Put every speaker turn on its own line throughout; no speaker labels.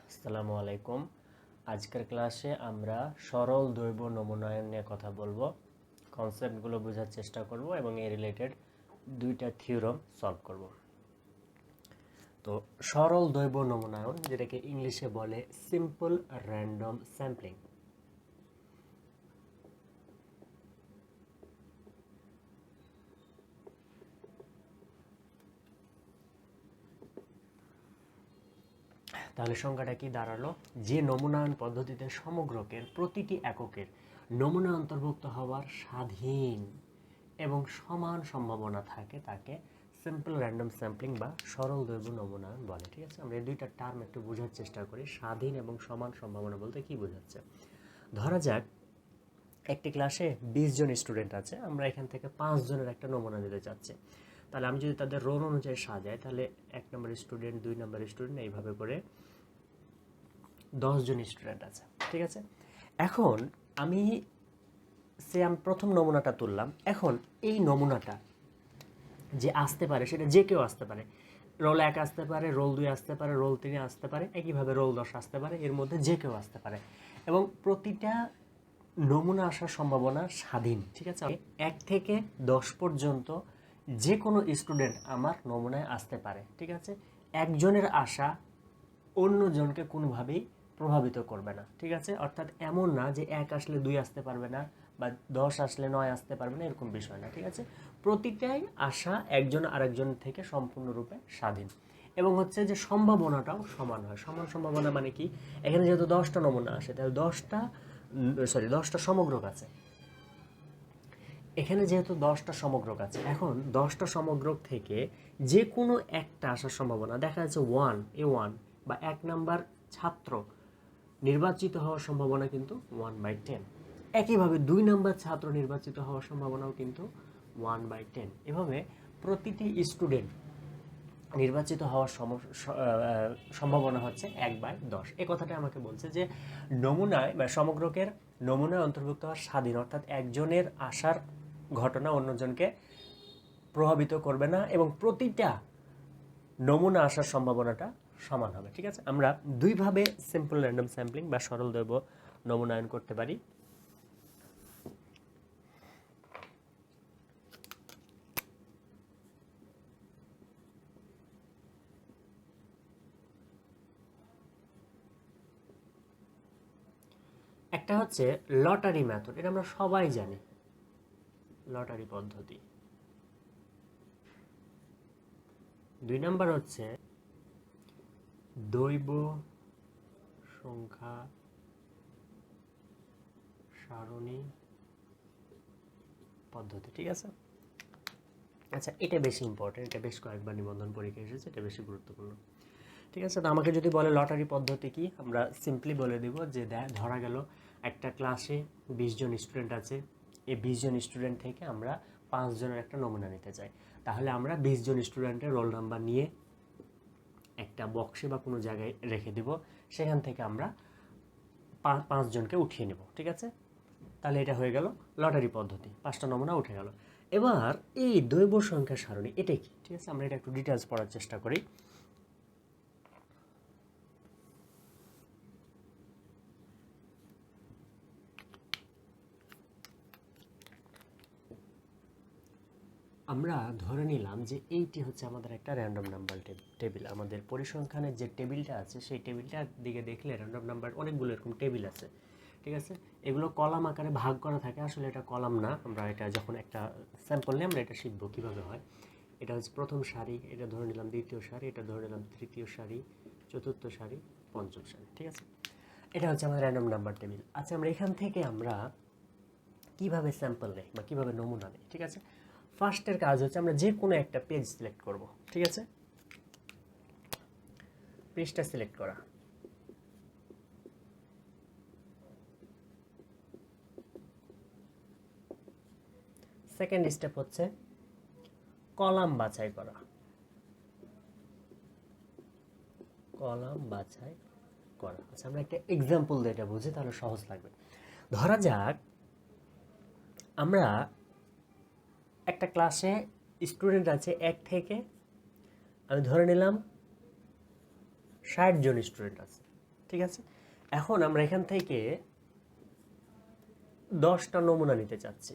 আসসালামু আলাইকুম। আজকের ক্লাসে আমরা সরল দৈব নমুনায়ন নিয়ে কথা বলবো, কনসেপ্টগুলো বোঝার চেষ্টা করব এবং এই রিলেটেড দুইটা থিওরাম সলভ করব। তো সরল দৈব নমুনায়ন, যেটাকে ইংলিশে বলে সিম্পল র্যান্ডম স্যাম্পলিং। তাহলে সংখ্যাটা কি দাঁড়ালো? যে নমুনায়ন পদ্ধতিতে সমগ্রকের প্রতিটি এককের নমুনা অন্তর্ভুক্ত হওয়ার স্বাধীন এবং সমান সম্ভাবনা থাকে তাকে সিম্পল র্যান্ডম স্যাম্পলিং বা সরল দৈব নমুনায়ন বলে। ঠিক আছে, আমরা এই দুইটা টার্ম একটু বোঝার চেষ্টা করি। স্বাধীন এবং সমান সম্ভাবনা বলতে কি বোঝাচ্ছে? ধরা যাক একটি ক্লাসে 20 জন স্টুডেন্ট আছে, আমরা এখান থেকে 5 জনের একটা নমুনা দিতে চাচ্ছি। তাহলে আমি যদি তাদের রোল অনুযায়ী সাজাই, তাহলে 1 নম্বর স্টুডেন্ট, 2 নম্বর স্টুডেন্ট, এইভাবে করে 10 জন স্টুডেন্ট আছে। ঠিক আছে, এখন আমি প্রথম নমুনাটা তুললাম। এখন এই নমুনাটা যে আসতে পারে সেটা যে কেউ আসতে পারে। রোল 1 আসতে পারে, রোল 2 আসতে পারে, রোল 3 আসতে পারে, একইভাবে রোল 10 আসতে পারে। এর মধ্যে যে কেউ আসতে পারে এবং প্রতিটা নমুনা আসার সম্ভাবনা স্বাধীন। ঠিক আছে, 1 থেকে 10 পর্যন্ত যে কোনো স্টুডেন্ট আমার নমুনায় আসতে পারে। ঠিক আছে, একজনের আশা অন্যজনকে কোনোভাবেই প্রভাবিত করবে না। ঠিক আছে, অর্থাৎ এমন না যে 1 আসলে 2 আসতে পারবে না বা 10 আসলে 9 আসতে পারবে না, এরকম বিষয় না। ঠিক আছে, প্রতিটাই আশা একজন আরেকজন থেকে সম্পূর্ণরূপে স্বাধীন এবং হচ্ছে যে সম্ভাবনাটাও সমান হয়। সমান সম্ভাবনা মানে কি? এখানে যেহেতু 10টা নমুনা আসে, তাহলে 10টা সমগ্রক আছে। এখানে যেহেতু 10টা সমগ্রক আছে, এখন 10টা সমগ্রক থেকে যে কোনো একটা আসার সম্ভাবনা, দেখা যাচ্ছে 1 বা 1 নাম্বার ছাত্র নির্বাচিত হওয়ার সম্ভাবনা কিন্তু 1/10। একইভাবে 2 নাম্বার ছাত্র নির্বাচিত হওয়ার সম্ভাবনাও কিন্তু 1/10। এভাবে প্রতিটি স্টুডেন্ট নির্বাচিত হওয়ার সম্ভাবনা হচ্ছে 1/10। এই কথাটা আমাকে বলছে যে নমুনায় বা সমগ্রকের নমুনায় অন্তর্ভুক্ত হওয়ার স্বাধীন, অর্থাৎ একজনের আসার ঘটনা অন্যজনকে প্রভাবিত করবে না এবং প্রতিটা নমুনা আসার সম্ভাবনাটা সমান হবে। ঠিক আছে, আমরা দুইভাবে সিম্পল র্যান্ডম স্যাম্পলিং বা সরল দৈব নমুনায়ন করতে পারি। একটা হচ্ছে লটারি মেথড, এটা আমরা সবাই জানি, লটারি পদ্ধতি। 2 নাম্বার হচ্ছে দৈব সংখ্যা সারণী পদ্ধতি। ঠিক আছে, আচ্ছা, এটা বেশি ইম্পর্টেন্ট, এটা বেশ কয়েকবার নিবন্ধন পরীক্ষা এসেছে, এটা বেশি গুরুত্বপূর্ণ। ঠিক আছে, তো আমাকে যদি বলে লটারি পদ্ধতি কি, আমরা সিম্পলি বলে দিব যে ধরা গেল একটা ক্লাসে 20 জন স্টুডেন্ট আছে। এই 20 জন স্টুডেন্ট থেকে আমরা 5 জনের একটা নমুনা নিতে চাই। তাহলে আমরা 20 জন স্টুডেন্টের রোল নাম্বার নিয়ে একটা বক্সে বা কোনো জায়গায় রেখে দিব, সেখান থেকে আমরা 5 জনকে উঠিয়ে নেব। ঠিক আছে, তাহলে এটা হয়ে গেল লটারি পদ্ধতি, 5টা নমুনা উঠে গেল। এবার এই দৈব সংখ্যা সারণী এটা কি? ঠিক আছে, আমরা এটা একটু ডিটেলস পড়ার চেষ্টা করি। আমরা ধরে নিলাম যে এইটি হচ্ছে আমাদের একটা র্যান্ডম নাম্বার টেবিল। আমাদের পরিসংখ্যানের যে টেবিলটা আছে সেই টেবিলটার দিকে দেখলে র্যান্ডম নাম্বার অনেকগুলো এরকম টেবিল আছে। ঠিক আছে, এগুলো কলাম আকারে ভাগ করা থাকে। আসলে এটা কলাম না, আমরা এটা যখন একটা স্যাম্পল নিয়ে আমরা এটা শিখবো কীভাবে হয়। এটা হচ্ছে প্রথম সারি, এটা ধরে নিলাম দ্বিতীয় সারি, এটা ধরে নিলাম তৃতীয় সারি, চতুর্থ সারি, পঞ্চম সারি। ঠিক আছে, এটা হচ্ছে আমাদের র্যান্ডম নাম্বার টেবিল। আচ্ছা, আমরা এখান থেকে আমরা কিভাবে স্যাম্পল নেই বা কিভাবে নমুনা নেই? ঠিক আছে, ফার্স্টের কাজ হচ্ছে আমরা যে কোনো একটা পেজ সিলেক্ট করব। ঠিক আছে, পেজটা সিলেক্ট করা। সেকেন্ড স্টেপ হচ্ছে কলাম বাছাই করা। কলাম বাছাই করা। আচ্ছা, আমরা একটা এক্সাম্পল দিয়ে এটা বুঝি, তাহলে সহজ লাগবে। ধরা যাক আমরা একটা ক্লাসে স্টুডেন্ট আছে 1 থেকে, আমি ধরে নিলাম 60 জন স্টুডেন্ট আছে। ঠিক আছে, এখন আমরা এখান থেকে 10টা নমুনা নিতে চাচ্ছি।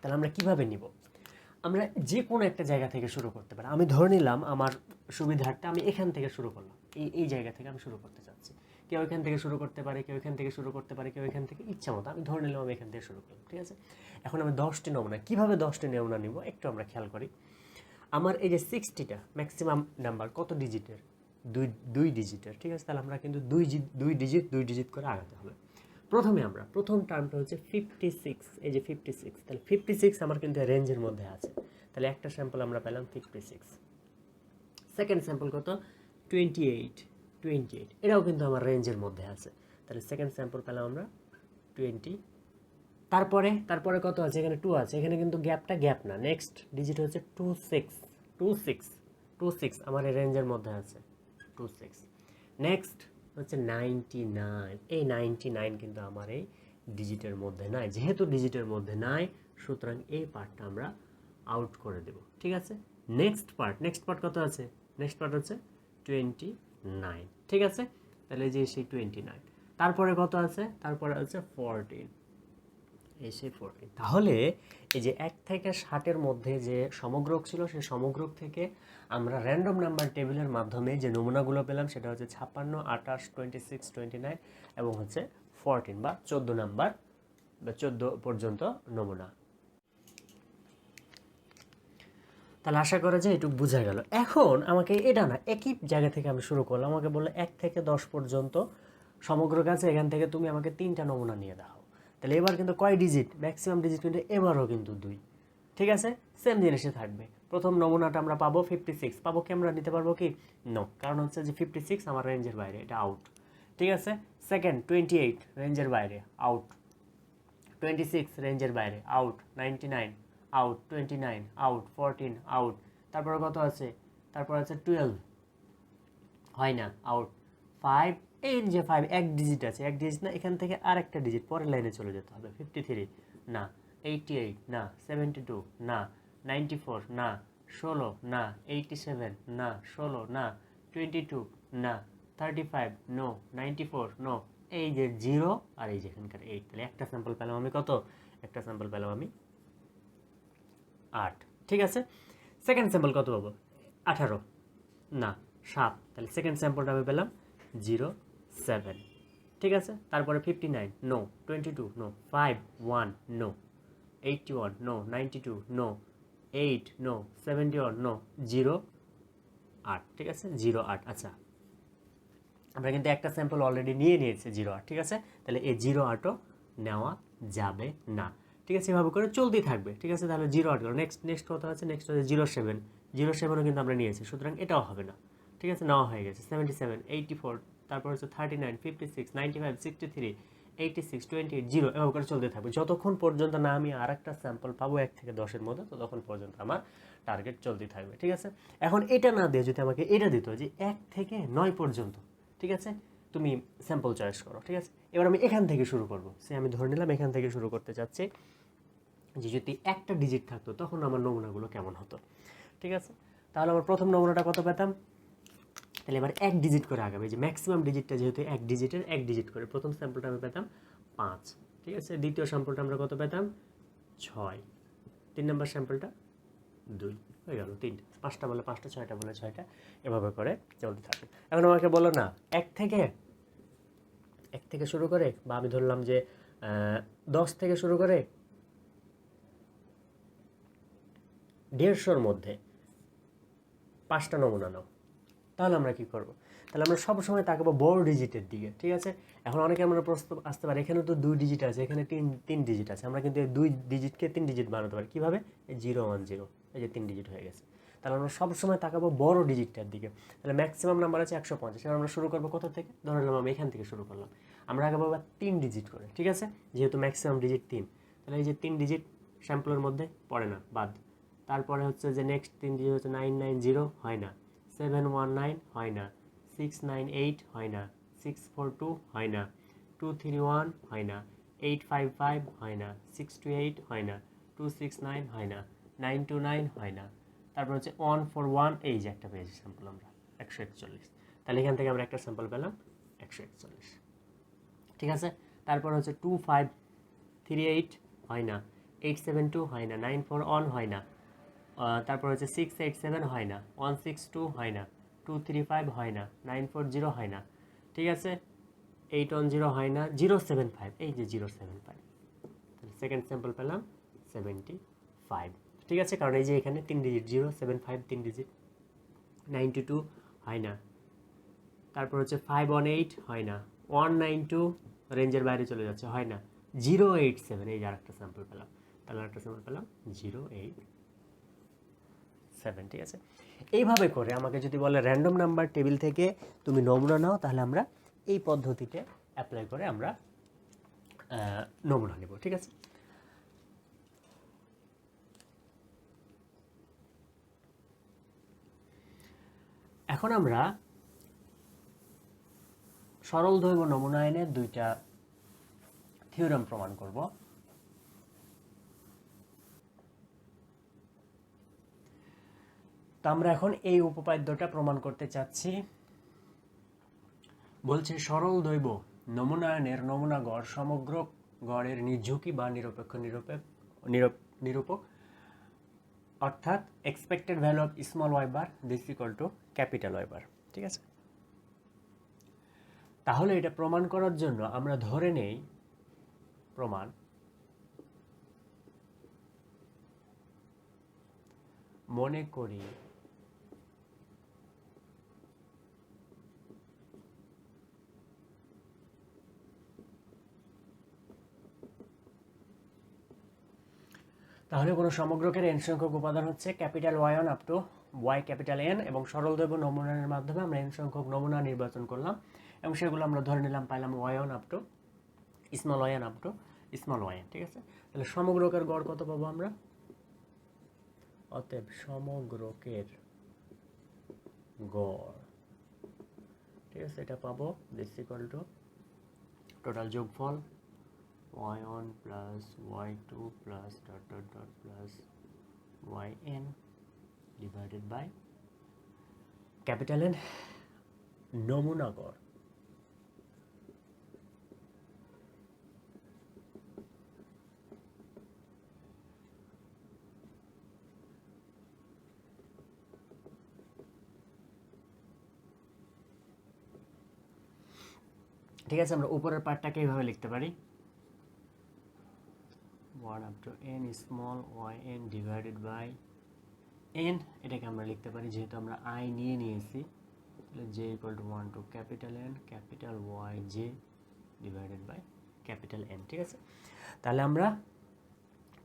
তাহলে আমরা কিভাবে নিব? আমরা যে কোনো একটা জায়গা থেকে শুরু করতে পারি। আমি ধরে নিলাম আমার সুবিধার্থে আমি এখান থেকে শুরু করলাম, এই জায়গা থেকে আমি শুরু করতে চাচ্ছি। কেউ এখান থেকে শুরু করতে পারে, কেউ এখান থেকে শুরু করতে পারে, কেউ এখান থেকে, ইচ্ছা মতো আমি ধরে নিলাম আমি এখান থেকে শুরু করলাম। ঠিক আছে, এখন আমি 10টি নমুনা, কীভাবে 10টি নমুনা নিব একটু আমরা খেয়াল করি। আমার এই যে 60টা ম্যাক্সিমাম নাম্বার কত ডিজিটের? দুই ডিজিটের। ঠিক আছে, তাহলে আমরা কিন্তু দুই ডিজিট করে আগাতে হবে। প্রথমে আমরা প্রথম টার্মটা হচ্ছে 56, এই যে 56, তাহলে 56 আমার কিন্তু রেঞ্জের মধ্যে আছে, তাহলে একটা স্যাম্পল আমরা পেলাম 56। সেকেন্ড স্যাম্পল কত? 28, এটাও কিন্তু আমার রেঞ্জের মধ্যে আছে, তাহলে সেকেন্ড স্যাম্পল পেলাম আমরা 20। তারপরে কত আছে? এখানে 2 আছে, এখানে কিন্তু গ্যাপ না, নেক্সট ডিজিট হচ্ছে 26 আমার এই রেঞ্জের মধ্যে আছে 26। নেক্সট হচ্ছে 99, এই 99 কিন্তু আমার এই ডিজিটের মধ্যে নাই, যেহেতু ডিজিটের মধ্যে নাই সুতরাং এই পার্টটা আমরা আউট করে দেব। ঠিক আছে, নেক্সট পার্ট কত আছে? নেক্সট পার্ট হচ্ছে 29। ঠিক আছে, তাহলে এই যে সেই 29, তারপরে কত আছে? তারপরে আছে 14, এই সেই 14। তাহলে এই যে 1 থেকে 60-এর মধ্যে যে সমগ্রক ছিল, সেই সমগ্রক থেকে আমরা র্যান্ডম নাম্বার টেবিলের মাধ্যমে যে নমুনাগুলো পেলাম সেটা হচ্ছে 56, 28, 26, 29 এবং হচ্ছে 14 বা 14 নাম্বার বা 14 পর্যন্ত নমুনা। তাহলে আশা করা যায় এটুকু বোঝা গেল। এখন আমাকে এটা না, একই জায়গা থেকে আমি শুরু করলাম, আমাকে বললো 1 থেকে 10 পর্যন্ত সমগ্র কাছে, এখান থেকে তুমি আমাকে 3টা নমুনা নিয়ে দাও। তাহলে এবার কিন্তু কয় ডিজিট? ম্যাক্সিমাম ডিজিট কিন্তু এবারও কিন্তু 2। ঠিক আছে, সেম জিনিসে থাকবে। প্রথম নমুনাটা আমরা পাবো 56, পাবো কি? আমরা নিতে পারবো কি? নো, কারণ হচ্ছে যে 56 আমার রেঞ্জের বাইরে, এটা আউট। ঠিক আছে, সেকেন্ড 28 রেঞ্জের বাইরে, আউট। 26 রেঞ্জের বাইরে, আউট। 99 out, 29 out, 14 out. তারপরে কত আছে? তারপর আছে 12, হয় না, আউট। 5, এই যে 5 এক ডিজিট আছে, এক ডিজিট না, এখান থেকে আর একটা ডিজিট পরের লাইনে চলে যেতে হবে। 53 না, 88 না, 72 না, 94 না, 16 না, 87 না, 16 না, 22 না, 35 নো, 94 নো, এই যে 0 আর এই যে এখানকার 8। তাহলে একটা স্যাম্পল পেলাম আমি কত? একটা স্যাম্পল পেলাম আমি 8। ঠিক আছে, সেকেন্ড স্যাম্পল কত পাবো? 18 না, 7। তাহলে সেকেন্ড স্যাম্পলটা আমি পেলাম 0, 7। ঠিক আছে, তারপরে 59 no, 22 no, 5 1 no, 81 no, 92 no, 8 no, 71 no, 0 8। ঠিক আছে, 0 8। আচ্ছা, আমরা কিন্তু একটা স্যাম্পল অলরেডি নিয়ে নিয়েছি 0 8। ঠিক আছে, তাহলে এই 0 8ও নেওয়া যাবে না। ঠিক আছে, এভাবে করে চলতেই থাকবে। ঠিক আছে, তাহলে 0 8 গেল। নেক্সট কত আছে? নেক্সট হচ্ছে 07, 07ও কিন্তু আমরা নিয়েছি, সুতরাং এটাও হবে না। ঠিক আছে, নেওয়া হয়ে গেছে। 77 84, তারপর হচ্ছে 39 56 95 63 86 28 0, এভাবে করে চলতে থাকবে যতক্ষণ পর্যন্ত না আমি আর একটা স্যাম্পল পাবো 1 থেকে 10-এর মধ্যে, ততক্ষণ পর্যন্ত আমার টার্গেট চলতেই থাকবে। ঠিক আছে, এখন এটা না দিয়ে যদি আমাকে এটা দিত যে 1 থেকে 9 পর্যন্ত, ঠিক আছে, তুমি স্যাম্পল চয়েস করো। ঠিক আছে, এবার আমি এখান থেকে শুরু করবো। সে আমি ধরে নিলাম এখান থেকে শুরু করতে চাচ্ছি, যে যদি একটা ডিজিট থাকতো তখন আমার নমুনাগুলো কেমন হতো। ঠিক আছে, তাহলে আমার প্রথম নমুনাটা কত পেতাম? তাহলে এবার 1 ডিজিট করে আগাবে, যে ম্যাক্সিমাম ডিজিটটা যেহেতু 1 ডিজিটের, 1 ডিজিট করে প্রথম স্যাম্পলটা আমি পেতাম 5। ঠিক আছে, দ্বিতীয় স্যাম্পলটা আমরা কত পেতাম? 6। 3 নম্বর স্যাম্পলটা 2, হয়ে গেল 3। 5টা বলে 5টা, 6টা বলে 6টা, এভাবে করে চলতে থাকে। এখন আমাকে বলো না, 1 থেকে শুরু করে, বা আমি ধরলাম যে 10 থেকে শুরু করে 150-র মধ্যে 5টা নমুনা নাও। তাহলে আমরা কি করব? তাহলে আমরা সবসময় তাকাবো বড় ডিজিটের দিকে। ঠিক আছে, এখন অনেকে আমরা প্রশ্ন আসতে পারে, এখানে তো 2 ডিজিট আছে, এখানে 3 ডিজিট আছে, আমরা কিন্তু এই 2 ডিজিটকে 3 ডিজিট বানাতে পারি। কীভাবে? এই 0 1 0, এই যে 3 ডিজিট হয়ে গেছে। তাহলে আমরা সবসময় তাকাবো বড় ডিজিটটার দিকে। তাহলে ম্যাক্সিমাম নাম্বার আছে 150, এবার আমরা শুরু করবো কোথা থেকে? ধরে নিলাম আমি এখান থেকে শুরু করলাম, আমরা আগাবো আবার 3 ডিজিট করে। ঠিক আছে, যেহেতু ম্যাক্সিমাম ডিজিট 3, তাহলে এই যে 3 ডিজিট স্যাম্পলের মধ্যে পড়ে না, বাদ। তারপরে হচ্ছে যে নেক্সট 3 ডিজিট হচ্ছে 990, হয় না। 719 হয় না, 698 হয় না, 642 হয় না, 231 হয় না, 855 হয় না, 628 হয় না, 269 হয় না, 929 হয় না, তারপর হচ্ছে 141, এই যে একটা পেয়েছি স্যাম্পল আমরা 141, তাহলে এখান থেকে আমরা একটা স্যাম্পল পেলাম 141, ঠিক আছে। তারপর হচ্ছে 2538 হয় না, 872 হয় না, 941 হয় না, তারপর হচ্ছে 687 হয় না, 162 হয় না, 235 হয় না, 940 হয় না, ঠিক আছে, 810 হয় না, 075, এই যে 075, সেকেন্ড স্যাম্পল পেলাম 75, ঠিক আছে, কারণ এই যে এখানে 3 ডিজিট, 075 3 ডিজিট, 92 হয় না, তারপর হচ্ছে 518 হয় না, 192 রেঞ্জের বাইরে চলে যাচ্ছে, হয় না, 087, এই যে আরেকটা স্যাম্পল পেলাম, তাহলে আরেকটা স্যাম্পল পেলাম 087, ঠিক আছে। এইভাবে করে আমাকে যদি বলে র্যান্ডম নাম্বার টেবিল থেকে তুমি নমুনা নাও, তাহলে আমরা এই পদ্ধতিতে অ্যাপ্লাই করে আমরা নমুনা নেব, ঠিক আছে। এখন আমরা সরল দৈব নমুনায়নের দুইটা থিওরেম প্রমাণ করব। তো আমরা এখন এই উপপাদ্যটা প্রমাণ করতে চাচ্ছি। বলছে সরল দৈব নমুনায়নের নমুনা গড় সমগ্র গড়ের নির্ঝুঁকি বা নিরপেক্ষ নিরূপক, অর্থাৎ expected value of small Y bar this equal to capital Y bar, ঠিক আছে। তাহলে এটা প্রমাণ করার জন্য আমরা ধরে নেই প্রমাণ মনে করি তাহলে কোনো সমগ্রকের n সংখ্যক উপাদান হচ্ছে capital Y1 up to Y capital N, এবং সরল দৈব নমুনার মাধ্যমে আমরা n সংখ্যক নমুনা নির্বাচন করলাম এবং সেগুলো আমরা ধরে নিলাম, পাইলাম Y1 up to small yn up to small yn, ঠিক আছে। তাহলে সমগ্রকের গড় কত পাবো আমরা? অতএব সমগ্রকের গড়, ঠিক আছে, এটা পাবো দিস ইকুয়াল টু টোটাল যোগফল y1 plus y2 plus dot dot dot plus yn divided by capital N নমুনা গড়। ঠিক আছে, আমরা উপরের পার্টটাকে এইভাবে লিখতে পারি 1 up to n small yn divided by n, এটাকে আমরা লিখতে পারি যেহেতু আমরা I নিয়েছি, তাহলে j equal to 1 to capital N capital Yj divided by capital N, ঠিক আছে। তাহলে আমরা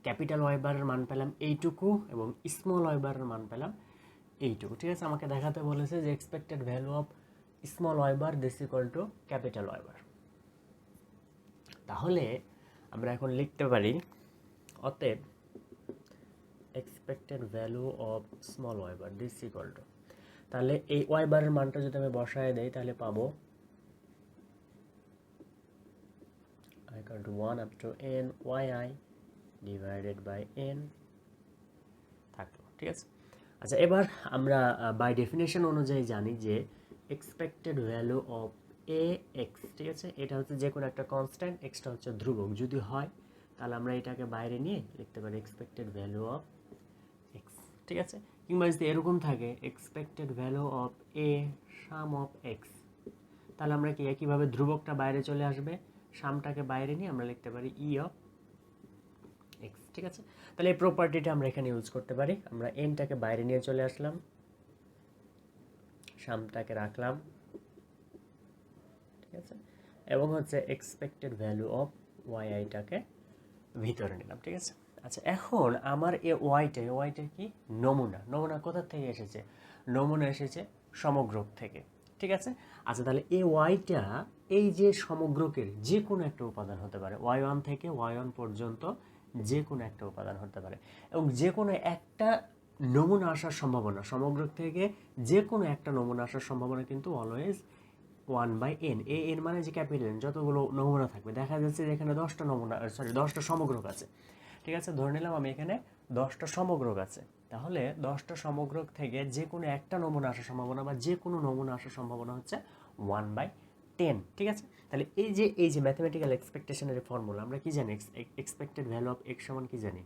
ক্যাপিটাল ওয়াই বারের মান পেলাম এইটুকু এবং স্মল ওয়াই বারের মান পেলাম এইটুকু, ঠিক আছে। আমাকে দেখাতে বলেছে যে expected value of small Y bar this equal to capital Y bar. তাহলে আমরা এখন লিখতে পারি অতএব expected value of small Y bar this equal to, তাহলে এই ওয়াই বারের মানটা যদি আমি বসায় দেই তাহলে পাবো equal to 1 up to n yi divided by n থাকলো, ঠিক আছে। আচ্ছা, এবার আমরা বাই ডেফিনেশন অনুযায়ী জানি যে expected value of A x, ঠিক আছে, এটা হচ্ছে যে কোনো একটা কনস্ট্যান্ট, এক্সটা হচ্ছে ধ্রুবক, যদি হয় তাহলে আমরা এটাকে বাইরে নিয়ে লিখতে পারি এক্সপেক্টেড ভ্যালু অফ এক্স, ঠিক আছে। কিংবা যদি এরকম থাকে expected value of A some of x, তাহলে আমরা কি একইভাবে ধ্রুবকটা বাইরে চলে আসবে, সামটাকে বাইরে নিয়ে আমরা লিখতে পারি ই অফ এক্স, ঠিক আছে। তাহলে এই প্রপার্টিটা আমরা এখানে ইউজ করতে পারি। আমরা এনটাকে বাইরে নিয়ে চলে আসলাম, সামটাকে রাখলাম, ঠিক আছে, এবং হচ্ছে এক্সপেক্টেড ভ্যালু অফ ওয়াই আইটাকে ভিতরে নিলাম, ঠিক আছে। আচ্ছা, এখন আমার এ ওয়াইটা কি নমুনা কোথা থেকে এসেছে? নমুনা এসেছে সমগ্রক থেকে, ঠিক আছে। আচ্ছা, তাহলে এই ওয়াইটা এই যে সমগ্রকের যে কোনো একটা উপাদান হতে পারে, y1 থেকে y1 পর্যন্ত যে কোনো একটা উপাদান হতে পারে, এবং যে কোনো একটা নমুনা আসার সম্ভাবনা, সমগ্রক থেকে যে কোনো একটা নমুনা আসার সম্ভাবনা কিন্তু অলওয়েজ 1/n। এন মানে যে ক্যাপিটাল N, যতগুলো নমুনা থাকবে, দেখা যাচ্ছে যে এখানে 10টা সমগ্রক আছে, ঠিক আছে। ধরে নিলাম আমি এখানে 10টা সমগ্রক আছে, তাহলে 10টা সমগ্রক থেকে যে কোনো একটা নমুনা আসার সম্ভাবনা বা যে কোনো নমুনা আসার সম্ভাবনা হচ্ছে 1/10। ঠিক আছে, তাহলে এই যে ম্যাথমেটিক্যাল এক্সপেকটেশনের ফর্মুলা আমরা কি জানি, এক্সপেক্টেড ভ্যালু অফ এক্স সমান কি জানি,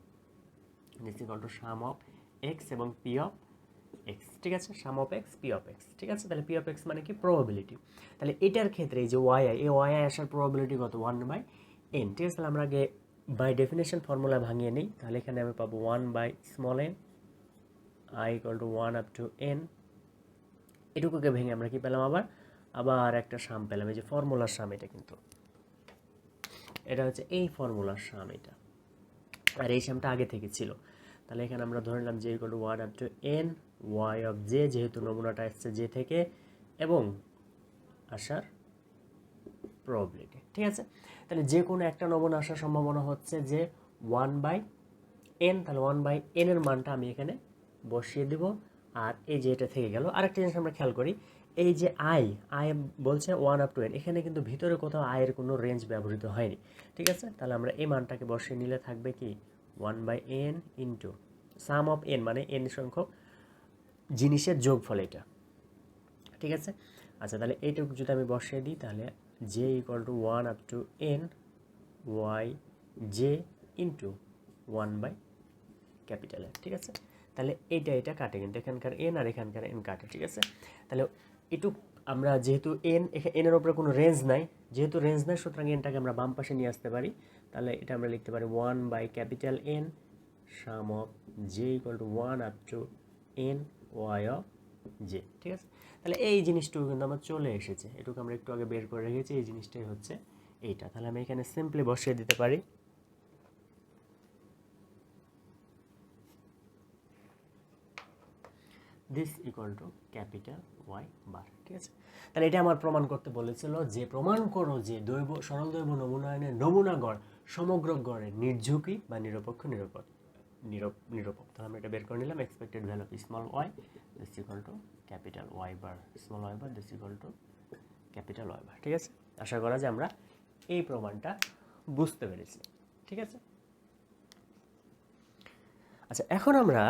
is equal to sum of X এবং পি অফ এক্স। ঠিক আছে, sum of X P of X. ঠিক আছে, তাহলে পি অফ এক্স মানে কি, প্রবাবিলিটি। তাহলে এটার ক্ষেত্রে এই যে ওয়াই আসার প্রবাবিলিটি কত, 1/n। ঠিক আছে, তাহলে আমরা আগে বাই ডেফিনেশন ফর্মুলা ভাঙিয়ে নিই। তাহলে এখানে আমি পাবো 1/n i equal to 1 up to n। এটুকুকে ভেঙে আমরা কি পেলাম, আবার একটা সাম পেলাম, এই যে ফর্মুলার সাম। এটা কিন্তু এটা হচ্ছে এই ফর্মুলার সাম এটা, আর এই সামটা আগে থেকে ছিল। তাহলে এখানে আমরা ধরে নিলাম যে equal to 1 up to n y of j, যেহেতু নমুনাটা আসছে j থেকে, এবং আসার প্রবাবিলিটি। ঠিক আছে, তাহলে যে কোনো একটা নমুনা আসার সম্ভাবনা হচ্ছে যে 1/n। তাহলে 1/n এর মানটা আমি এখানে বসিয়ে দিব, আর এই যে এটা থেকে গেল। আরেকটা জিনিস আমরা খেয়াল করি, এই যে আই বলছে 1 আপ টু n, এখানে কিন্তু ভিতরে কোথাও আয়ের কোনো রেঞ্জ ব্যবহৃত হয়নি। ঠিক আছে, তাহলে আমরা এই মানটাকে বসিয়ে নিলে থাকবে কি 1/n into some of n, মানে n সংখ্যক জিনিসের যোগফল এটা। ঠিক আছে, আচ্ছা তাহলে এইটুকু যদি আমি বসিয়ে দিই, তাহলে j equal to 1 up to n y j into 1/N। ঠিক আছে, তাহলে এটা কাটে, কিন্তু এখানকার n আর এখানকার n কাটে। ঠিক আছে, তাহলে একটু আমরা যেহেতু n এর উপরে কোনো রেঞ্জ নাই, সুতরাং এনটাকে আমরা বাম পাশে নিয়ে আসতে পারি। তাহলে এটা আমরা লিখতে পারি 1/N some of j equal to 1 up to n y of j। ঠিক আছে, তাহলে এই জিনিসটুকু কিন্তু আমার চলে এসেছে, এটুকু আমরা একটু আগে বের করে রেখেছি। এই জিনিসটাই হচ্ছে এইটা। তাহলে আমি এখানে সিম্পলি বসিয়ে দিতে পারি this equal to capital Y bar. ঠিক আছে, তাহলে এটা আমার প্রমাণ করতে বলেছিল যে প্রমাণ করো যে সরল দৈব নমুনায়নের নমুনা গড় সমগ্র গড়ের নির্ঝুঁকি বা নিরপেক্ষ নিরপেক্ষ। তাহলে আমরা এটা বের করে নিলাম, expected value of small Y this equal to capital Y bar, small Y bar this equal to capital Y bar. ঠিক আছে, আশা করা যায় আমরা এই প্রমাণটা বুঝতে পেরেছি। ঠিক আছে, আচ্ছা এখন আমরা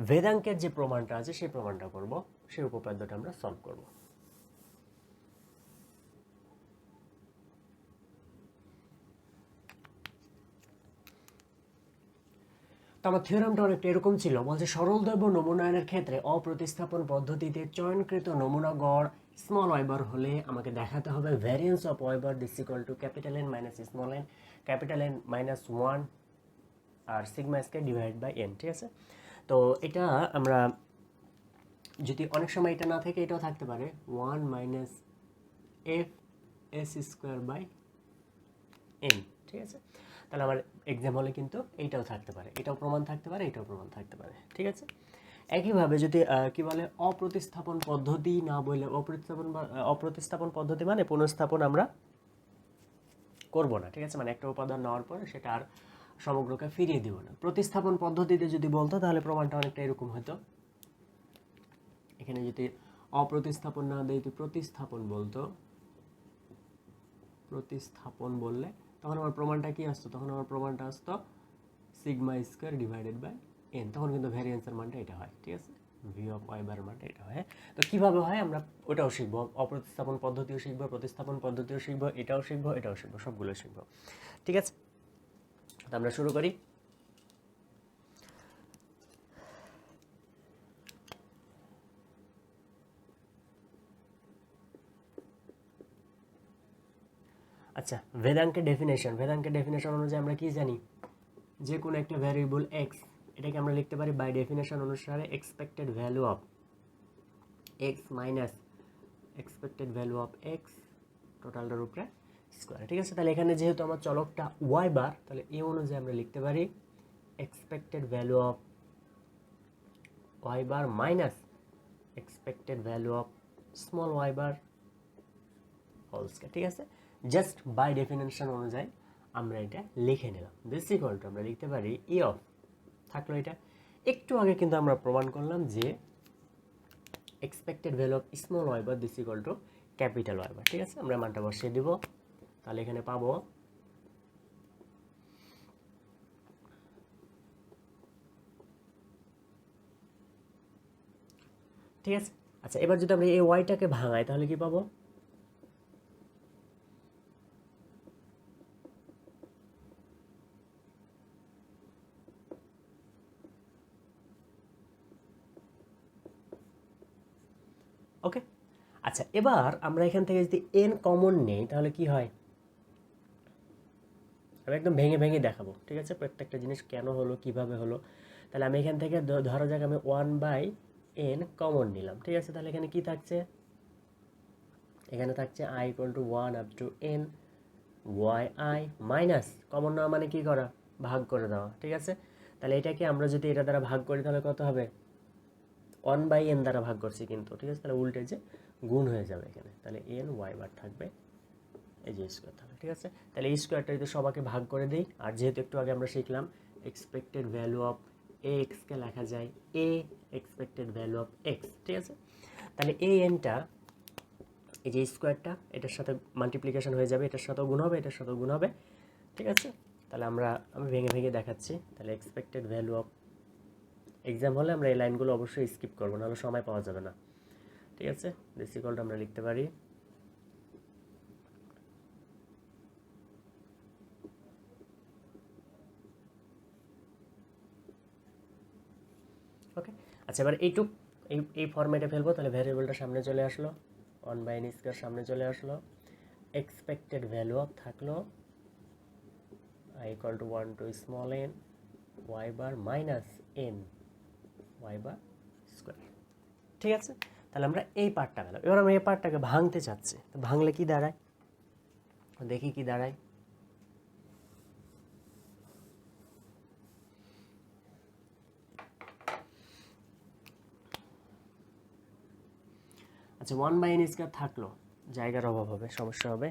ভেদাঙ্কের যে প্রমাণটা আছে সেই প্রমাণটা করব, সেই উপপাদ্যটা আমরা সলভ করব। তো আমার থিওরামটা অনেকটা এরকম ছিল, বলছে সরল দৈব নমুনায়নের ক্ষেত্রে অপ্রতিস্থাপন পদ্ধতিতে চয়নকৃত নমুনা গড় স্মল ওয়াই বার হলে আমাকে দেখাতে হবে variance of Y bar this equal to capital N minus small n, capital N minus 1 আর sigma square divide by n। ঠিক আছে, তো এটা আমরা যদি অনেক সময় এটা না থাকে এটাও থাকতে পারে 1 minus F S square by N. ঠিক আছে, তাহলে আমার এক্সাম হলে কিন্তু এইটাও থাকতে পারে, এটাও প্রমাণ থাকতে পারে, এটাও প্রমাণ থাকতে পারে। ঠিক আছে, একইভাবে যদি কি বলে অপ্রতিস্থাপন পদ্ধতি না বলে, অপ্রতিস্থাপন পদ্ধতি মানে পুনঃস্থাপন আমরা করব না। ঠিক আছে, মানে একটা উপাদান নেওয়ার পরে সেটা আর সমগ্রকে ফিরিয়ে দিব না। প্রতিস্থাপন পদ্ধতিতে যদি বলতো তাহলে প্রমাণটা অনেকটা এরকম হতো, এখানে যদি অপ্রতিস্থাপন না দেয় প্রতিস্থাপন বলতো, প্রতিস্থাপন বললে তখন আমার প্রমাণটা কি আসতো, তখন আমার প্রমাণটা আসতো sigma square divided by N. তখন কিন্তু ভ্যারিয়েন্সের মানটা এটা হয়। ঠিক আছে, ভি অফ ওয়াই বার মানটা এটা হয়। তো কিভাবে হয় আমরা ওটাও শিখবো, অপ্রতিস্থাপন পদ্ধতিও শিখবো, প্রতিস্থাপন পদ্ধতিও শিখবো, এটাও শিখবো, সবগুলো শিখবো। ঠিক আছে, তো আমরা শুরু করি। আচ্ছা, ভেদাঙ্কের ডেফিনেশন অনুযায়ী আমরা কি জানি, যে কোনো একটা ভ্যারিয়েবল এক্স, এটাকে আমরা লিখতে পারি বাই ডেফিনেশন অনুসারে expected value of X minus expected value of X টোটালটার উপরে স্কোয়ার। ঠিক আছে, তাহলে এখানে যেহেতু আমার চলকটা ওয়াই বার, তাহলে এই অনুযায়ী আমরা লিখতে পারি expected value of Y bar minus expected value of small Y bar whole square. ঠিক আছে, জাস্ট বাই ডেফিনেশন অনুযায়ী আমরা এটা লিখে নিলাম। দিস ইকুয়াল টু আমরা লিখতে পারি ই অফ, থাকলো এটা। একটু আগে কিন্তু আমরা প্রমাণ করলাম যে expected value of small Y bar this equal to capital Y bar. ঠিক আছে, আমরা মানটা বসিয়ে দিব, তাহলে এখানে পাবো ঠিক আছে। আচ্ছা, এবার যদি আমরা এই ওয়াইটাকে ভাঙাই তাহলে কি পাবো? ওকে। আচ্ছা, এবার আমরা এখান থেকে যদি এন কমন নেই তাহলে কি হয়? আমি একদম ভেঙে ভেঙে দেখাবো, ঠিক আছে, প্রত্যেকটা জিনিস কেন হলো, কিভাবে হলো। তাহলে আমি এখান থেকে ধরা যাক আমি 1/n কমন নিলাম, ঠিক আছে। তাহলে এখানে কি থাকছে? এখানে থাকছে i = 1 up to n yi minus common নেওয়া মানে কি করা? ভাগ করে দেওয়া, ঠিক আছে। তাহলে এটাকে আমরা যদি এটা দ্বারা ভাগ করি তাহলে কত হবে? 1/n দ্বারা ভাগ করছি কিন্তু, ঠিক আছে। তাহলে উল্টে যে গুণ হয়ে যাবে এখানে, তাহলে n y বার থাকবে, এই যে স্কোয়ার থাকবে, ঠিক আছে। তাহলে এই স্কোয়ারটা যদি সবাইকে ভাগ করে দিই, আর যেহেতু একটু আগে আমরা শিখলাম এক্সপেক্টেড ভ্যালু অফ এক্সকে লেখা যায় এ এক্সপেক্টেড ভ্যালু অফ এক্স, ঠিক আছে। তাহলে এই এনটা, এই যে স্কোয়ারটা এটার সাথে মাল্টিপ্লিকেশন হয়ে যাবে, এটার সাথেও গুণ হবে, এটার সাথেও গুণ হবে, ঠিক আছে। তাহলে আমি ভেঙে ভেঙে দেখাচ্ছি। তাহলে এক্সপেক্টেড ভ্যালু অফ, এক্সাম হলে আমরা এই লাইনগুলো অবশ্যই স্কিপ করবো, নাহলে সময় পাওয়া যাবে না, ঠিক আছে। দিস ইকুয়ালটা আমরা লিখতে পারি ওকে। আচ্ছা, এবার এই ফরম্যাটে ফেলবো, তাহলে ভ্যারিয়েবলটা সামনে চলে আসলো, 1/n² সামনে চলে আসলো, এক্সপেক্টেড ভ্যালু অফ থাকলো i = 1 to small n y bar minus n y bar square, ঠিক আছে। তাহলে আমরা এই পার্টটা পেলাম। এবার আমরা এই পার্টটাকে ভাঙতে চাচ্ছি, তো ভাঙলে কি দাঁড়ায় দেখি কি দাঁড়ায়। আচ্ছা, 1/n² থাকলো, জায়গার অভাব হবে, সমস্যা হবে।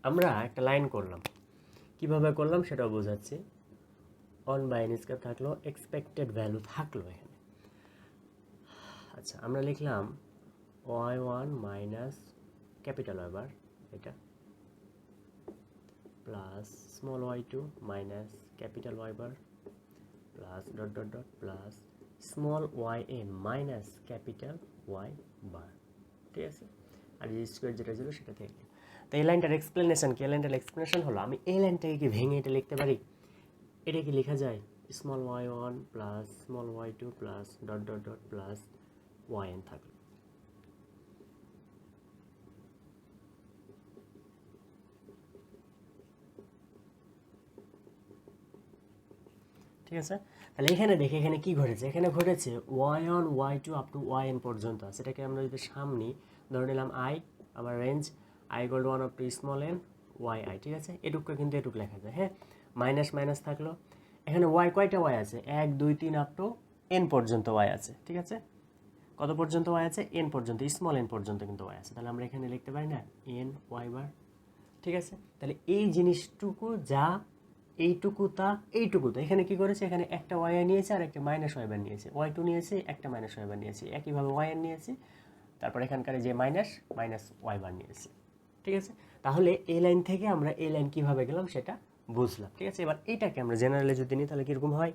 আমরা একটা লাইন করলাম, কিভাবে করলাম সেটাও বোঝাচ্ছি। 1/n² থাকলো, এক্সপেক্টেড ভ্যালু থাকলো এখানে। আচ্ছা, আমরা লিখলাম y1 minus capital y bar, এটা plus small y2 minus capital y bar plus dot dot dot plus small yn minus capital y bar, ঠিক আছে। আর এই স্কোয়ার যেটা ছিল সেটা থেকে, তো এই লাইনটার এক্সপ্লেনেশন কি? এই লাইনটার এক্সপ্লেনেশন হলো, আমি এই লাইনটাকে কি ভেঙে এটা লিখতে পারি? এটা কি লেখা যায় small y1 plus small y2 plus dot dot dot plus yn থাকলো, ঠিক আছে। তাহলে এখানে দেখে এখানে কি ঘটেছে? এখানে ঘটেছে y1 y2 up to yn পর্যন্ত আছে। এটাকে আমরা যদি সামনে ধরে নিলাম i, আমার range i = 1 up two small n yi, ঠিক আছে। এটুকু কিন্তু এটুকু লেখা যায়, হ্যাঁ। মাইনাস মাইনাস থাকলো, এখানে y কয়টা y আছে? 1 2 3 আপ টু n পর্যন্ত y আছে, ঠিক আছে। কত পর্যন্ত y আছে? n পর্যন্ত, স্মল n পর্যন্ত কিন্তু y আছে। তাহলে আমরা এখানে লিখতে পারি না n y বার, ঠিক আছে। তাহলে এই জিনিসটুকু যা, এইটুকু তা, এইটুকু তা, এখানে কি করেছে? এখানে একটা ওয়াই নিয়েছে আর একটা মাইনাস ওয়াই বার নিয়েছে, y2 নিয়েছে, একটা মাইনাস ওয়াই বার নিয়েছে, একইভাবে ওয়াই নিয়েছে, তারপর এখানকার যে মাইনাস মাইনাস ওয়াই বার নিয়েছে, ঠিক আছে। তাহলে এই লাইন থেকে আমরা এই লাইন কিভাবে গেলাম সেটা বুঝলাম, ঠিক আছে। এবার এইটাকে আমরা জেনারেলে যদি নিই তাহলে কীরকম হয়?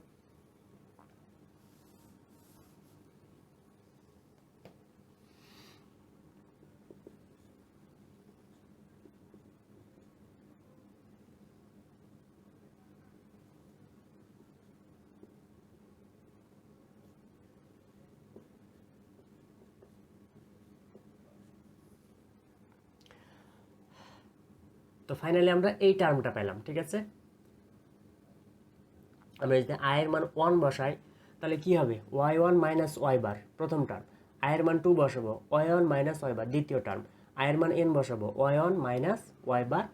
তো ফাইনালি আমরা এই টার্মটা পেলাম, ঠিক আছে। আমরা যদি আয়ের মান 1 বসাই তাহলে কি হবে? y1 মাইনাস ওয়াই বার প্রথম টার্ম, আয়ের মান 2 বসাবো, y1 মাইনাস ওয়াই বার দ্বিতীয় টার্ম, আয়ের মান n বসাবো, y1 মাইনাস ওয়াই বার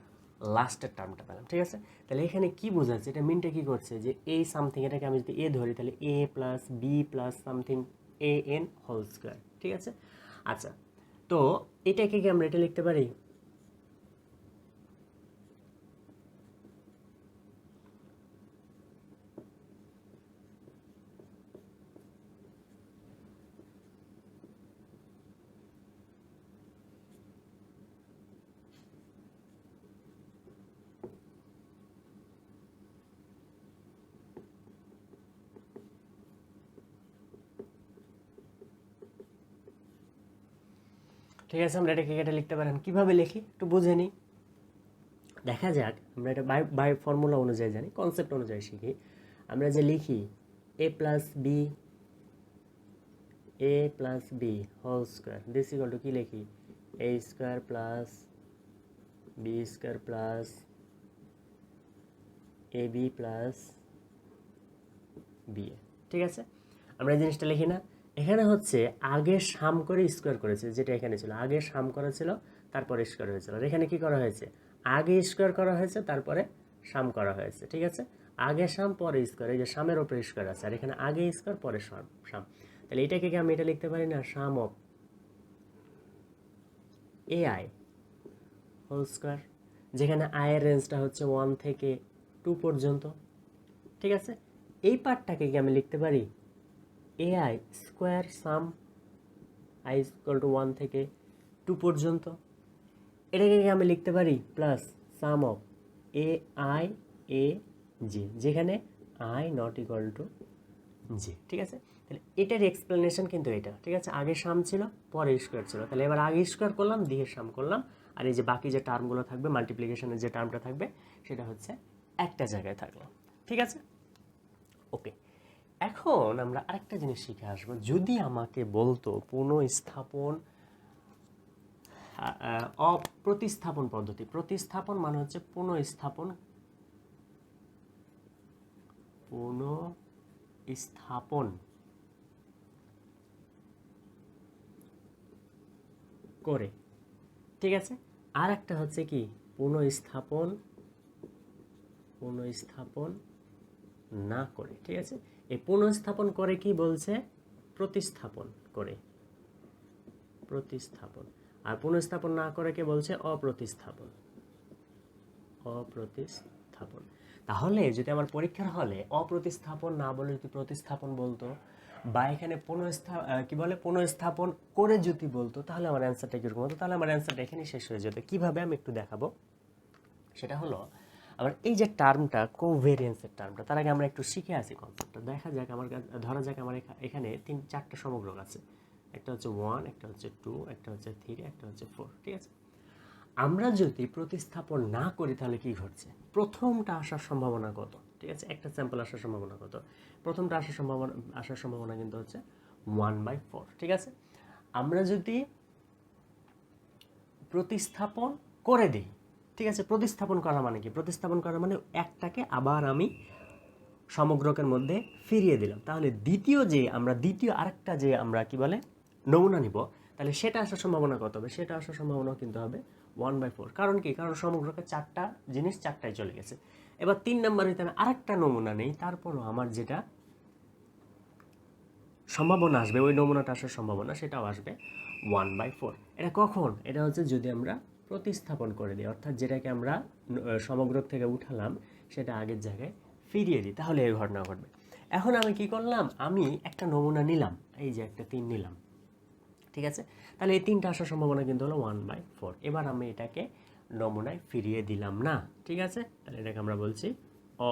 লাস্টের টার্মটা পেলাম, ঠিক আছে। তাহলে এখানে কি বোঝাচ্ছে? এটা মিনটা কি করছে যে এই সামথিং, এটাকে আমি যদি এ ধরি তাহলে a plus B plus something A N whole square, ঠিক আছে। আচ্ছা, তো এটাকে কি আমরা এটা লিখতে পারি ঠিক আছে, আমরা এটাকে কেটে লিখতে পারেন। কিভাবে লিখি একটু বুঝে নিই, দেখা যাক। আমরা এটা বাই ফর্মুলা অনুযায়ী জানি, কনসেপ্ট অনুযায়ী শিখি। আমরা যে লিখি A plus B whole square this equal to কি লিখি, A square plus B square plus A B plus B A. ঠিক আছে, আমরা এই জিনিসটা লিখি না। এখানে হচ্ছে আগে সাম করে স্কোয়ার করেছে, যেটা এখানে ছিল আগে সাম করা ছিল তারপরে স্কোয়ার হয়েছিল। আর এখানে কি করা হয়েছে, আগে স্কোয়ার করা হয়েছে তারপরে সাম করা হয়েছে। ঠিক আছে, আগে সাম পরে স্কোয়ার, এই যে সামের ওপরে স্কোয়ার আছে, আর এখানে আগে স্কোয়ার পরে সাম। তাহলে এটাকে কি আমি এটা লিখতে পারি না, sum of A I whole square, যেখানে আয়ের রেঞ্জটা হচ্ছে 1 থেকে 2 পর্যন্ত। ঠিক আছে, এই পার্টটাকে কি আমি লিখতে পারি A I square sum I equal to 1 থেকে 2 পর্যন্ত। এটাকে কি আমি লিখতে পারি plus sum of A I A J, যেখানে I not equal to J. ঠিক আছে, তাহলে এটার এক্সপ্লেনেশন কিন্তু এটা। ঠিক আছে, আগে সাম ছিল পরে স্কোয়ার ছিল, তাহলে এবার আগে স্কোয়ার করলাম দিয়ে সাম করলাম, আর এই যে বাকি যে টার্মগুলো থাকবে মাল্টিপ্লিকেশনের যে টার্মটা থাকবে সেটা হচ্ছে একটা জায়গায় থাকলো। ঠিক আছে, ওকে। এখন আমরা আরেকটা জিনিস শিখে আসবো। যদি আমাকে বলতো পুনঃস্থাপন প্রতিস্থাপন পদ্ধতি, প্রতিস্থাপন মানে হচ্ছে পুনঃস্থাপন করে। ঠিক আছে, আর একটা হচ্ছে কি পুনঃস্থাপন না করে। ঠিক আছে, এই পুনঃস্থাপন করে কি বলছে, প্রতিস্থাপন করে, আর পুনঃস্থাপন না করে কে বলছে, অপ্রতিস্থাপন। তাহলে যদি আমার পরীক্ষার হলে অপ্রতিস্থাপন না বলে যদি প্রতিস্থাপন বলতো, বা এখানে পুনঃস্থাপন করে যদি বলতো, তাহলে আমার অ্যান্সারটা কিরকম হতো, তাহলে আমার অ্যান্সারটা এখানে শেষ হয়ে যেত। কিভাবে আমি একটু দেখাবো। সেটা হলো আমার এই যে টার্মটা কোভেরিয়েন্সের টার্মটা, তার আগে আমরা একটু শিখে আসি কনসেপ্টটা। দেখা যাক আমার ধরা যাক আমার এখানে 3-4টা সমগ্রক আছে, একটা হচ্ছে 1, একটা হচ্ছে 2, একটা হচ্ছে 3, একটা হচ্ছে 4। ঠিক আছে, আমরা যদি প্রতিস্থাপন না করি তাহলে কি ঘটছে, প্রথমটা আসার সম্ভাবনা কত। ঠিক আছে, একটা স্যাম্পল আসার সম্ভাবনা কত, প্রথমটা আসার সম্ভাবনা কিন্তু হচ্ছে 1/4। ঠিক আছে, আমরা যদি প্রতিস্থাপন করে দিই, ঠিক আছে, প্রতিস্থাপন করা মানে কি, প্রতিস্থাপন করা মানে একটাকে আবার আমি সমগ্রকের মধ্যে ফিরিয়ে দিলাম, তাহলে দ্বিতীয় আরেকটা যে আমরা কি বলে নমুনা নিব, তাহলে সেটা আসার সম্ভাবনা কত হবে, সেটা আসার সম্ভাবনা কিন্তু হবে 1/4। কারণ কি, কারণ সমগ্রকে 4টা জিনিস 4টায় চলে গেছে। এবার 3 নম্বরে আমি আরেকটা নমুনা নেই, তারপরও আমার যেটা সম্ভাবনা আসবে, ওই নমুনাটা আসার সম্ভাবনা সেটাও আসবে 1/4। এটা কখন, এটা হচ্ছে যদি আমরা প্রতিস্থাপন করে দিই, অর্থাৎ যেটাকে আমরা সমগ্রক থেকে উঠালাম সেটা আগের জায়গায় ফিরিয়ে দিই, তাহলে এই ঘটনা ঘটবে। এখন আমি কি করলাম, আমি একটা নমুনা নিলাম, এই যে একটা 3 নিলাম। ঠিক আছে, তাহলে এই 3টা আসার সম্ভাবনা কিন্তু হলো 1/4। এবার আমি এটাকে নমুনায় ফিরিয়ে দিলাম না। ঠিক আছে, তাহলে এটাকে আমরা বলছি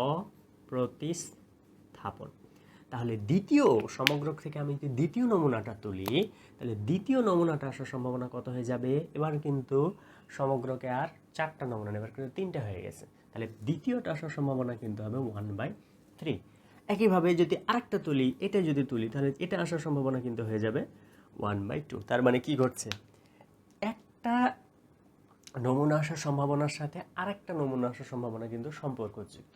অপ্রতিস্থাপন। তাহলে দ্বিতীয় সমগ্রক থেকে আমি যদি দ্বিতীয় নমুনাটা তুলি, তাহলে দ্বিতীয় নমুনাটা আসার সম্ভাবনা কত হয়ে যাবে, এবার কিন্তু সমগ্রকে আর 4টা নমুনা নেই, এবার কিন্তু 3টা হয়ে গেছে, তাহলে দ্বিতীয়টা আসার সম্ভাবনা কিন্তু হবে 1/3। একইভাবে যদি আরেকটা তুলি, এটা যদি তুলি, তাহলে এটা আসার সম্ভাবনা কিন্তু হয়ে যাবে 1/2। তার মানে কি ঘটছে, একটা নমুনা আসার সম্ভাবনার সাথে আরেকটা নমুনা আসার সম্ভাবনা কিন্তু সম্পর্কযুক্ত।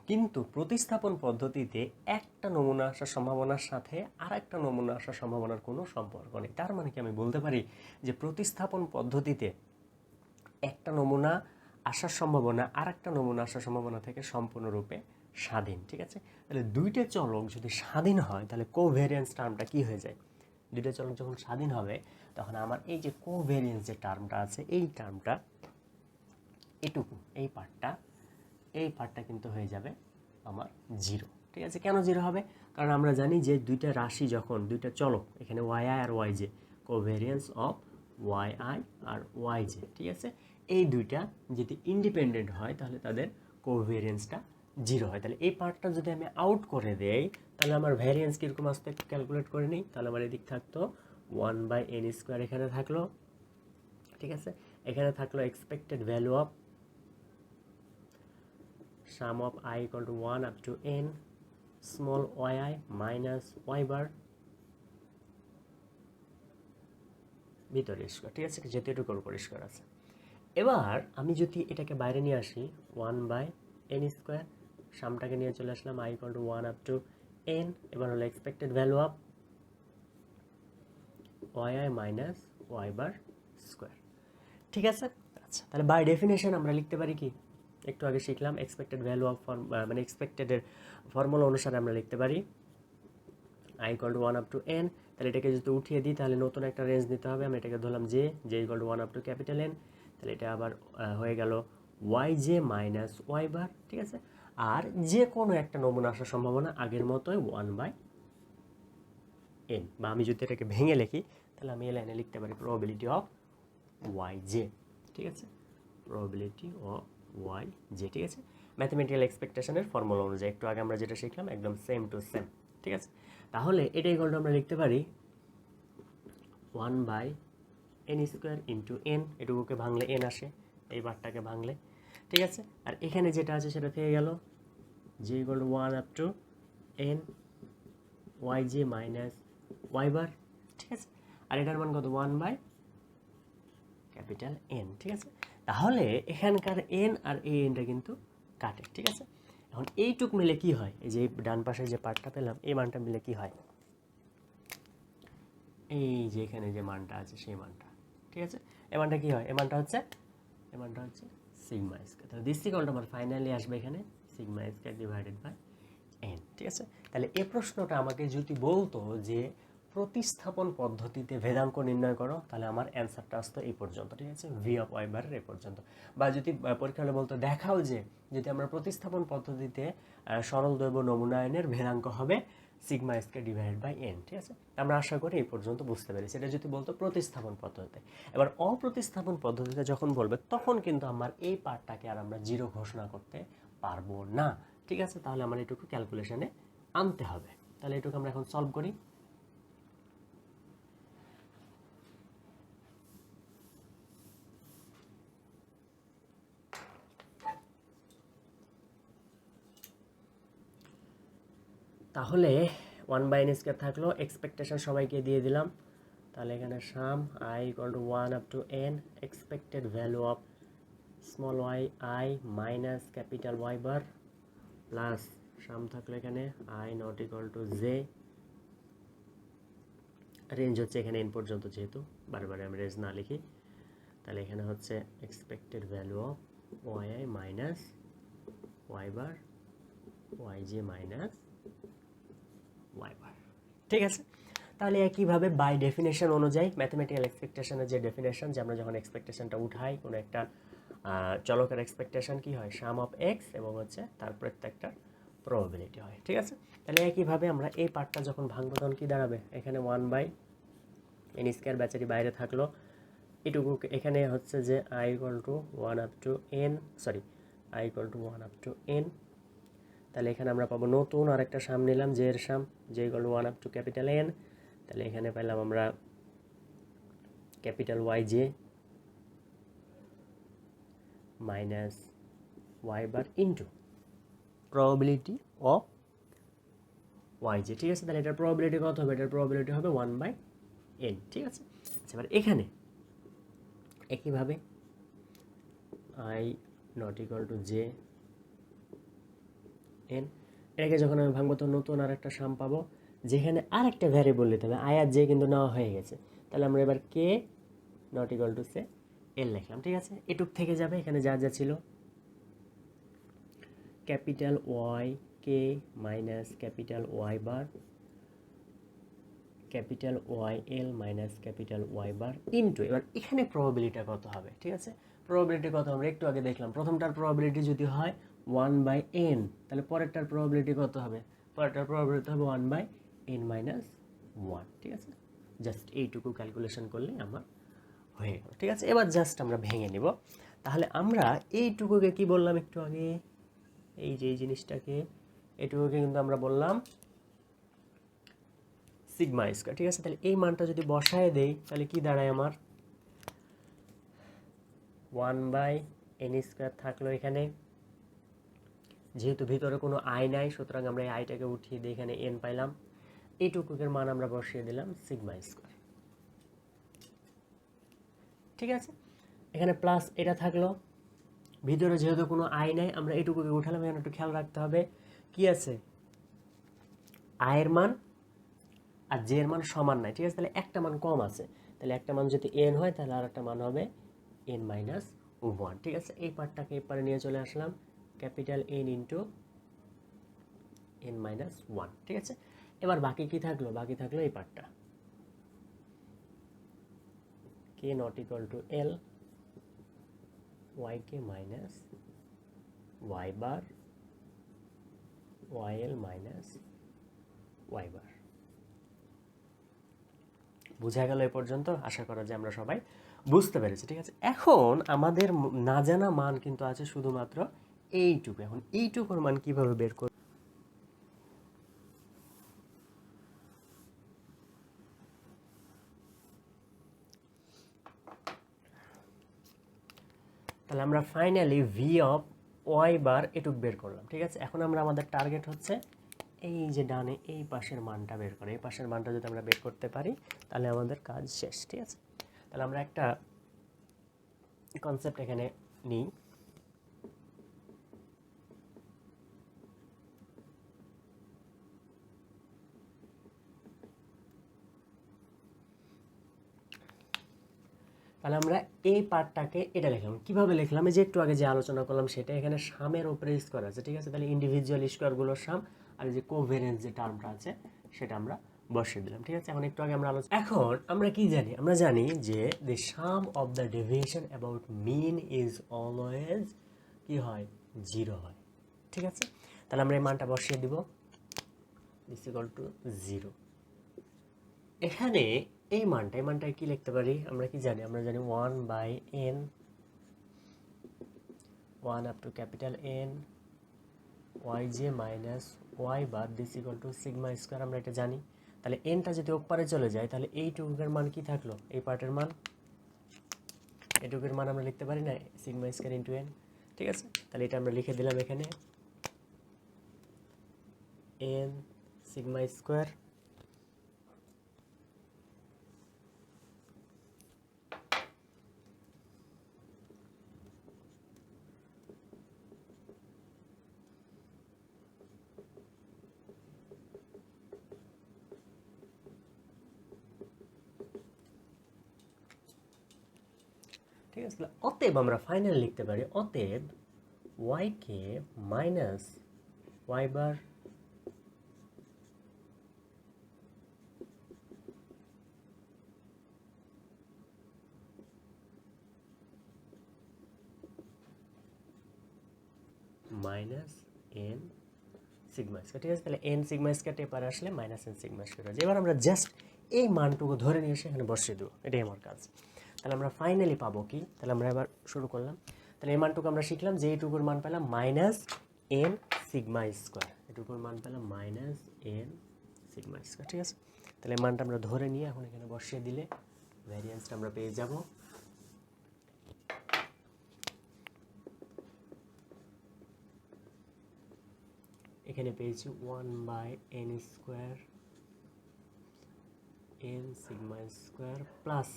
কিন্তু প্রতিস্থাপন পদ্ধতিতে একটা নমুনা আসার সম্ভাবনার সাথে আরেকটা নমুনা আসার সম্ভাবনার কোনো সম্পর্ক নেই। তার মানে কি আমি বলতে পারি যে প্রতিস্থাপন পদ্ধতিতে একটা নমুনা আসার সম্ভাবনা আরেকটা নমুনা আসার সম্ভাবনা থেকে সম্পূর্ণরূপে স্বাধীন। ঠিক আছে, তাহলে দুইটা চলক যদি স্বাধীন হয় তাহলে কোভেরিয়েন্স টার্মটা কি হয়ে যায়, দুইটা চলক যখন স্বাধীন হবে তখন আমার এই যে কোভেরিয়েন্স যে টার্মটা আছে, এই টার্মটা এটুকু এই পার্টটা কিন্তু হয়ে যাবে আমার 0। ঠিক আছে, কেন 0 হবে, কারণ আমরা জানি যে দুইটা রাশি যখন দুইটা চলক, এখানে ওয়াই আই আর Y J, covariance of Y I আর ওয়াই জে। ঠিক আছে, এই দুইটা যদি ইন্ডিপেন্ডেন্ট হয় তাহলে তাদের কোভেরিয়েন্সটা 0 হয়। তাহলে এই পার্টটা যদি আমি আউট করে দেই তাহলে আমার ভ্যারিয়েন্স কীরকম আসতে একটু ক্যালকুলেট করে নিই। তাহলে আমার এদিক থাকতো 1/n², এখানে থাকলো ঠিক আছে, এখানে থাকলো expected value of sum of I equal to 1 up to n small Y I minus Y bar ভিতরে স্কোয়ার। ঠিক আছে, যেহেতু এটুকু পরিষ্কার আছে। এবার আমি যদি এটাকে বাইরে নিয়ে আসি 1/n স্কোয়ার, সামটাকে নিয়ে চলে আসলাম I equal to 1 up to n, এবার হলো expected value of Y I minus Y bar square. ঠিক আছে, আচ্ছা তাহলে বাই ডেফিনেশন আমরা লিখতে পারি কি, একটু আগে শিখলাম এক্সপেক্টেড ভ্যালু অফ মানে এক্সপেক্টেডের ফর্মুলা অনুসারে আমরা লিখতে পারি I equal to 1 up to n। তাহলে এটাকে যদি উঠিয়ে দিই তাহলে নতুন একটা রেঞ্জ নিতে হবে। আমি এটাকে ধরলাম J equal to 1 up to capital N। তাহলে এটা আবার হয়ে গেল Y J minus Y bar. ঠিক আছে, আর যে কোনো একটা নমুনা আসার সম্ভাবনা আগের মতোই 1/n, বা আমি যদি এটাকে ভেঙে লিখি তাহলে আমি এই লাইনে লিখতে পারি প্রবাবিলিটি অফ ওয়াই জে। ঠিক আছে, প্রবাবিলিটি অফ ওয়াই জে। ঠিক আছে, ম্যাথমেটিক্যাল এক্সপেকটেশনের ফর্মুলা অনুযায়ী একটু আগে আমরা যেটা শিখলাম একদম সেম টু সেম। ঠিক আছে, তাহলে এটা ইকুয়াল টু আমরা লিখতে পারি 1/n স্কোয়ার ইন্টু n, এটুকুকে ভাঙলে n আসে, এই বারটাকে ভাঙলে। ঠিক আছে, আর এখানে যেটা আছে সেটা থেকে গেল j equal to 1 up to n Y J minus Y bar. ঠিক আছে, আর এটার মান কত 1/N। ঠিক আছে, তাহলে এখানকার n আর এই nটা কিন্তু কাটে। ঠিক আছে, এখন এইটুক মিলে কি হয়, এই যে ডান পাশে যে পার্টটা পেলাম এই মানটা মিলে কি হয়, এই যে এখানে যে মানটা আছে সেই মানটা। ঠিক আছে, এই মানটা কি হয়, এই মানটা হচ্ছে সিগমা স্কয়ার। তাহলে দিস ইকুয়াল আমার ফাইনালি আসবে এখানে sigma square divided by n। ঠিক আছে, তাহলে এই প্রশ্নটা আমাকে যদি বলতো যে প্রতিস্থাপন পদ্ধতিতে ভেদাঙ্ক নির্ণয় করো, তাহলে আমার অ্যান্সারটা আসতো এই পর্যন্ত। ঠিক আছে, ভি অফ ওয়াই বারের এই পর্যন্ত। বা যদি পরীক্ষা হলে বলতো দেখাও যে যদি আমরা প্রতিস্থাপন পদ্ধতিতে সরল দৈব নমুনায়নের ভেদাঙ্ক হবে sigma square divided by n। ঠিক আছে, আমরা আশা করি এই পর্যন্ত বুঝতে পেরেছি। এটা যদি বলতো প্রতিস্থাপন পদ্ধতিতে। এবার অপ্রতিস্থাপন পদ্ধতিতে যখন বলবে তখন কিন্তু আমার এই পার্টটাকে আর আমরা জিরো ঘোষণা করতে পারবো না। ঠিক আছে, তাহলে আমার এটুকু ক্যালকুলেশনে আনতে হবে। তাহলে এটুকু আমরা এখন সলভ করি। তাহলে 1/n স্কয়ার থাকলো, এক্সপেকটেশন সবাইকে দিয়ে দিলাম। তাহলে এখানে sum I equal to 1 up to n expected value of small Y I minus capital Y bar plus sum থাকলো এখানে I not equal to J, range হচ্ছে এখানে n পর্যন্ত, যেহেতু বারবার আমি রেঞ্জ না লিখি। তাহলে এখানে হচ্ছে expected value of Y I minus Y bar Y J minus Y bar. ঠিক আছে, তাহলে একইভাবে বাই ডেফিনেশন অনুযায়ী ম্যাথমেটিক্যাল এক্সপেকটেশনের যে ডেফিনেশন, যে আমরা যখন এক্সপেকটেশনটা উঠাই কোনো একটা চলকের এক্সপেকটেশন কি হয়, সাম অফ এক্স এবং হচ্ছে তার প্রত্যেকটা প্রবাবিলিটি হয়। ঠিক আছে, তাহলে একইভাবে আমরা এই পার্টটা যখন ভাঙবো তখন কি দাঁড়াবে, এখানে 1/n স্কয়ার ব্যাচারি বাইরে থাকলো, এটুকু এখানে হচ্ছে যে I equal to 1 up to n, sorry I equal to 1 up to n। তাহলে এখানে আমরা পাবো নতুন আর একটা সাম নিলাম, জে এর sum, J equal to 1 up to capital N। তাহলে এখানে পেলাম আমরা capital Y J minus Y bar into probability of Y J. ঠিক আছে, তাহলে এটার প্রবাবিলিটি কত হবে, এটার প্রবাবিলিটি হবে 1/n। ঠিক আছে, আচ্ছা এবার এখানে একইভাবে I not equal to J N, এটাকে যখন আমি ভাঙবো তো নতুন আর একটা সাম পাবো, যেখানে আর একটা ভ্যারিয়েবল নিতে হবে, আই আর জে কিন্তু নেওয়া হয়ে গেছে। তাহলে আমরা এবার কে নট ইকুয়াল টু সে এল লিখলাম। ঠিক আছে, এটুক থেকে যাবে, এখানে যা যা ছিল capital Y k minus capital Y bar capital Y l minus capital Y bar into, এবার এখানে প্রবাবিলিটি কত হবে। ঠিক আছে, প্রবাবিলিটি কত আমরা একটু আগে দেখলাম, প্রথমটার প্রবাবিলিটি যদি হয় 1/n, তাহলে পরেরটার প্রবাবিলিটি কত হবে, পরেরটার প্রবাবিলিটি হবে 1/n মাইনাস 1। ঠিক আছে, জাস্ট এইটুকু ক্যালকুলেশন করলে আমার হয়ে গেল। ঠিক আছে, এবার জাস্ট আমরা ভেঙে নিব। তাহলে আমরা এইটুকুকে কি বললাম একটু আগে, এই যে এই জিনিসটাকে, এইটুকুকে কিন্তু আমরা বললাম সিগমা স্কয়ার। ঠিক আছে, তাহলে এই মানটা যদি বসায় দেই তাহলে কি দাঁড়ায় আমার 1/n² থাকলো এখানে। যেহেতু ভিতরে কোনো আই নাই, সুতরাং আমরা এই আইটাকে উঠিয়ে দিয়ে এখানে n পাইলাম। এইটুকুকের মান আমরা বসিয়ে দিলাম σ²। ঠিক আছে, এখানে প্লাস এটা থাকলো, ভিতরে যেহেতু কোনো আই নাই আমরা এইটুকুকে উঠালাম। এখানে একটু খেয়াল রাখতে হবে কি আছে, আয়ের মান আর জে এর মান সমান নাই। ঠিক আছে, তাহলে একটা মান কম আছে, তাহলে একটা মান যদি n হয় তাহলে আর একটা মান হবে n-1। ঠিক আছে, এই পার্টটাকে এই পারে নিয়ে চলে আসলাম, ক্যাপিটাল N ইন্টু n-1। ঠিক আছে, এবার বাকি কি থাকলো, বাকি থাকলো এই পার্টটা, k not equal two l yk minus y bar yl minus y বার। বুঝা গেল এ পর্যন্ত? আশা করা যায় আমরা সবাই বুঝতে পেরেছি। ঠিক আছে, এখন আমাদের না জানা মান কিন্তু আছে শুধুমাত্র এইটুকু। এখন এইটুকুর মান কিভাবে বের করব? তাহলে আমরা ফাইনালি ভি অফ ওয়াই বার এটুক বের করলাম। ঠিক আছে, এখন আমরা আমাদের টার্গেট হচ্ছে এই যে ডানে এই পাশের মানটা বের করে, এই পাশের মানটা যদি আমরা বের করতে পারি তাহলে আমাদের কাজ শেষ। ঠিক আছে, তাহলে আমরা একটা কনসেপ্ট এখানে নিই। তাহলে আমরা এই পার্টটাকে এটা লিখলাম, কিভাবে লিখলাম, এই যে একটু আগে যে আলোচনা করলাম সেটা, এখানে সামের উপরে স্কোয়ার আছে। ঠিক আছে, তাহলে ইন্ডিভিজুয়াল স্কোয়ারগুলোর সাম আর এই যে কোভেরিয়েন্স যে টার্মটা আছে সেটা আমরা বসিয়ে দিলাম। ঠিক আছে, এখন একটু আগে আমরা এখন আমরা কি জানি, আমরা জানি যে the sum of the deviation about mean is always কি হয়, 0 হয়। ঠিক আছে, তাহলে আমরা এই মানটা বসিয়ে দিব, ইজ ইকুয়াল টু 0। এখানে এই মানটা কি লিখতে পারি, আমরা কি জানি, আমরা জানি 1/n 1 up to capital N yj minus y bar this equal to σ²। আমরা এটা জানি, তাহলে nটা যদি ওপারে চলে যায় তাহলে এইটুকুর মান কি থাকলো, এই পার্টের মান, এইটুকুর মান আমরা লিখতে পারি না, σ² ইন্টু n। ঠিক আছে, তাহলে এটা আমরা লিখে দিলাম এখানে n σ²। ঠিক আছে, অতএব আমরা ফাইনাল লিখতে পারি, অতএব yk minus y bar minus n σ²। ঠিক আছে, তাহলে n σ² এপারে আসলে মাইনাস n σ² হয়ে যায়। এবার আমরা জাস্ট এই মানটুকু ধরে নিয়ে এসে এখানে বসিয়ে দেবো, এটাই আমার কাজ। তাহলে আমরা ফাইনালি পাবো কি, তাহলে আমরা এবার শুরু করলাম। তাহলে এই মানটুকু আমরা শিখলাম যে এইটুকুর মান পেলাম মাইনাস n σ², এটুকুর মান পেলাম মাইনাস n σ²। ঠিক আছে, তাহলে এই মানটা আমরা ধরে নিয়ে এখন এখানে বসিয়ে দিলে ভ্যারিয়েন্সটা আমরা পেয়ে যাব। এখানে পেয়েছি 1/n² n σ² plus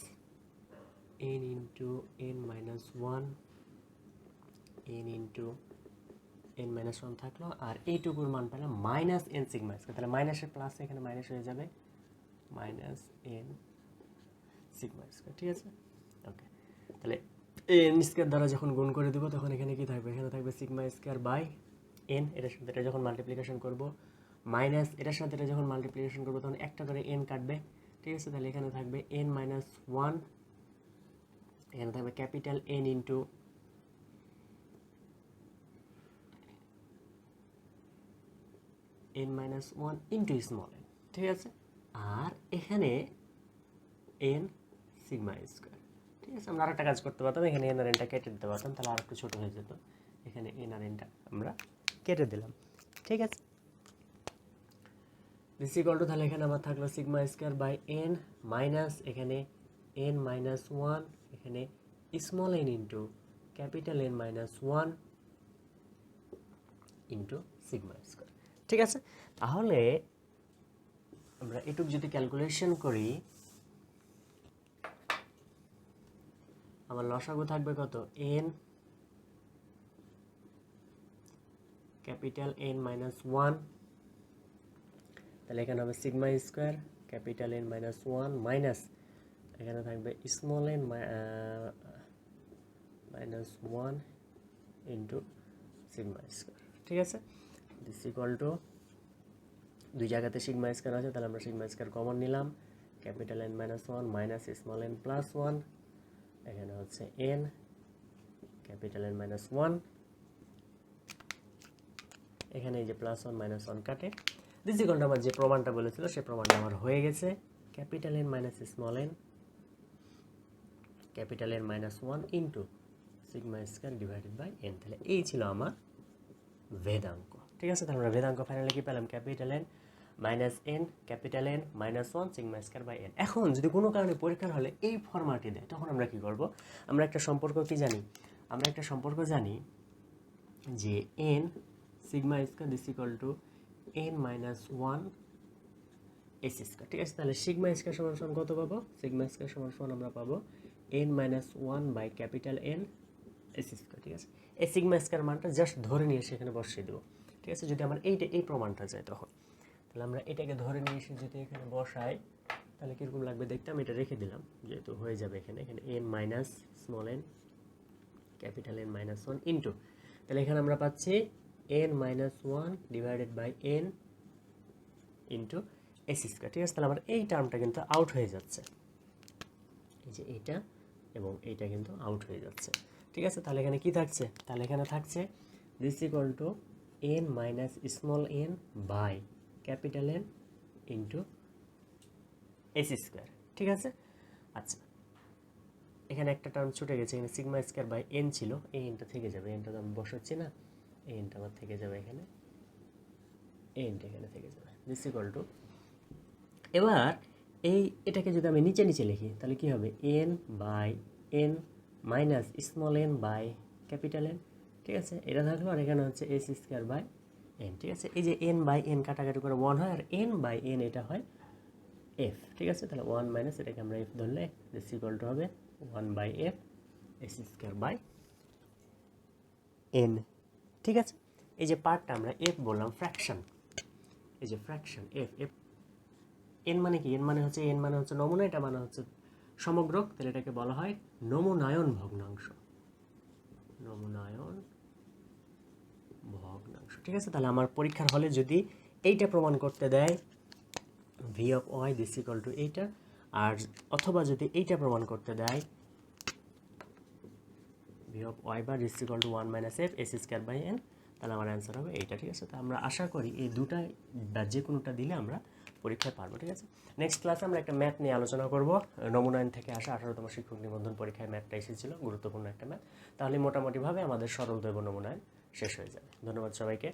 n into n-1 n into n-1 থাকলো, আর এইটুকুর মান পেলাম মাইনাস n σ²। তাহলে মাইনাসের প্লাস এখানে মাইনাস হয়ে যাবে, মাইনাস n σ²। ঠিক আছে, ওকে, তাহলে n² দ্বারা যখন গুণ করে দেবো তখন এখানে কি থাকবে, এখানে থাকবে σ² বাই n, এটার সাথে এটা যখন মাল্টিপ্লিকেশন করব, মাইনাস এটার সাথে এটা যখন মাল্টিপ্লিকেশন করবো তখন একটা করে n কাটবে। ঠিক আছে, তাহলে এখানে থাকবে n-1, এখানে থাকবে capital N into n-1 into small n। ঠিক আছে, আর এখানে n σ²। ঠিক আছে, আমরা আরেকটা কাজ করতে পারতাম, এখানে n আর nটা কেটে দিতে পারতাম, তাহলে আর একটু ছোটো হয়ে যেত। এখানে n আর nটা আমরা কেটে দিলাম। ঠিক আছে, দিস ইকুয়াল টু, তাহলে এখানে আমার থাকলো σ² বাই n মাইনাস এখানে n-1, এখানে small n into capital N minus one into sigma square. ঠিক আছে, তাহলে আমরা এটুক যদি ক্যালকুলেশন করি, আমার লসাগু থাকবে কত, N capital N minus one, তাহলে এখানে হবে sigma square capital N minus one minus এখানে থাকবে small N minus one into sigma square. ঠিক আছে, দিস ইকুয়াল টু, দুই জায়গাতে সিগমা স্কোয়ার আছে, তাহলে আমরা সিগমা স্কোয়ার কমন নিলাম, capital N minus one minus small N plus one, এখানে হচ্ছে N capital N minus one, এখানে এই যে প্লাস ওয়ান মাইনাস ওয়ান কাটে, দিস ইকুয়াল টু আমার যে প্রমাণটা বলেছিল সেই প্রমাণটা আমার হয়ে গেছে, capital N minus small N capital N minus one into sigma square divided by N. তাহলে এই ছিল আমার ভেদাঙ্ক। ঠিক আছে, তাহলে আমরা ভেদাঙ্ক ফাইনালি কি পেলাম, capital N minus N capital N minus one sigma square by N. এখন যদি কোনো কারণে পরীক্ষার হলে এই ফরম্যাটে দেয়, তখন আমরা কি করব, আমরা একটা সম্পর্ক কি জানি, আমরা একটা সম্পর্ক জানি যে N sigma square this equal to N minus one S square. ঠিক আছে, তাহলে সিগমা স্কোয়ার সমান সমান কত পাবো, সিগমা স্কোয়ার সমান সমান আমরা পাবো N minus one by capital N S square. ঠিক আছে, এই সিগমা স্কোয়ার মানটা জাস্ট ধরে নিয়ে এসে এখানে বসিয়ে দেবো। ঠিক আছে, যদি আমার এই প্রমাণটা যায় তখন, তাহলে আমরা এটাকে ধরে নিয়ে এসে যদি এখানে বসাই তাহলে কীরকম লাগবে দেখতে, আমি এটা রেখে দিলাম যেহেতু হয়ে যাবে এখানে N minus small N capital N minus one into, তাহলে এখানে আমরা পাচ্ছি N minus one divided by N into S square. ঠিক আছে, তাহলে আমার এই টার্মটা কিন্তু আউট হয়ে যাচ্ছে, এই যে এইটা এবং এইটা কিন্তু আউট হয়ে যাচ্ছে। ঠিক আছে, তাহলে এখানে কি থাকছে, তাহলে এখানে থাকছে this equal to N minus small N by capital N into S square. ঠিক আছে, আচ্ছা এখানে একটা টার্ম ছুটে গেছে, এখানে সিগমা স্কোয়ার বাই এন ছিল, এই এনটা থেকে যাবে, এনটা তো আমি বসাচ্ছি না, এই এনটা আমার থেকে যাবে এখানে, এই এনটা এখানে থেকে যাবে দিস ইকুয়াল টু, এবার এটাকে যদি আমি নিচে নিচে লিখি তাহলে কি হবে, N by N minus small N by capital N. ঠিক আছে, এটা থাকলো, আর এখানে হচ্ছে এস স্কোয়ার বাই এন। ঠিক আছে, এই যে এন বাই এন কাটাকাটি করে ওয়ান হয়, আর এন বাই এন এটা হয় এফ। ঠিক আছে, তাহলে ওয়ান মাইনাস এটাকে আমরা এফ ধরলে দিস ইকুয়াল টু হবে one by F S square by N. ঠিক আছে, এই যে পার্টটা আমরা এফ বললাম ফ্র্যাকশন, এই যে ফ্র্যাকশন এফ এফ এন মানে কি, এন মানে হচ্ছে নমুনা, এটা মানে হচ্ছে সমগ্রক, তাহলে এটাকে বলা হয় নমুনায়ন ভগ্নাংশ, নমুনায়ন ভগ্নাংশ। ঠিক আছে, তাহলে আমার পরীক্ষার হলে যদি এইটা প্রমাণ করতে দেয় V of Y this equal to এইটা, আর অথবা যদি এইটা প্রমাণ করতে দেয় V of Y bar this equal to one minus F S square by N, তাহলে আমার অ্যান্সার হবে এইটা। ঠিক আছে, তো আমরা আশা করি এই দুটা বা যে কোনোটা দিলে আমরা পরীক্ষায় পারবো। ঠিক আছে, নেক্সট ক্লাসে আমরা একটা ম্যাথ নিয়ে আলোচনা করব, নমুনায়ন থেকে আসা 18তম শিক্ষক নিবন্ধন পরীক্ষায় ম্যাথটা এসেছিল, গুরুত্বপূর্ণ একটা ম্যাথ, তাহলে মোটামুটিভাবে আমাদের সরল দৈব নমুনায়ন শেষ হয়ে যাবে। ধন্যবাদ সবাইকে।